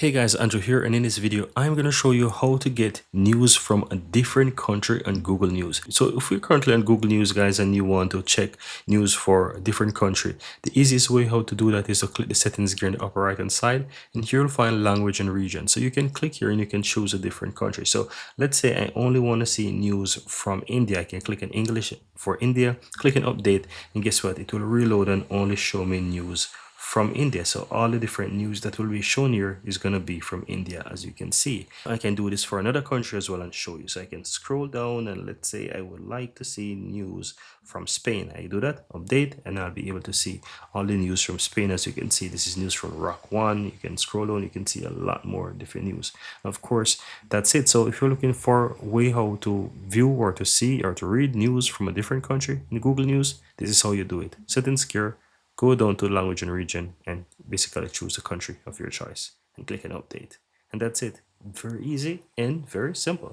Hey guys, Andrew here, and in this video I'm going to show you how to get news from a different country on Google News. So if you're currently on Google News guys and you want to check news for a different country, the easiest way how to do that is to click the settings gear in the upper right hand side, and here you'll find language and region. So you can click here and you can choose a different country. So let's say I only want to see news from India. I can click on English for India, click on update, and guess what? It will reload and only show me news from India. So all the different news that will be shown here is going to be from India, as you can see. I can do this for another country as well and show you. So I can scroll down and let's say I would like to see news from Spain. I do that, update, and I'll be able to see all the news from Spain. As you can see, this is news from Rock One. You can scroll down, you can see a lot more different news. Of course, that's it. So if you're looking for a way how to view or to see or to read news from a different country in Google News, this is how you do it. Settings gear, go down to language and region and basically choose the country of your choice and click on update. And that's it. Very easy and very simple.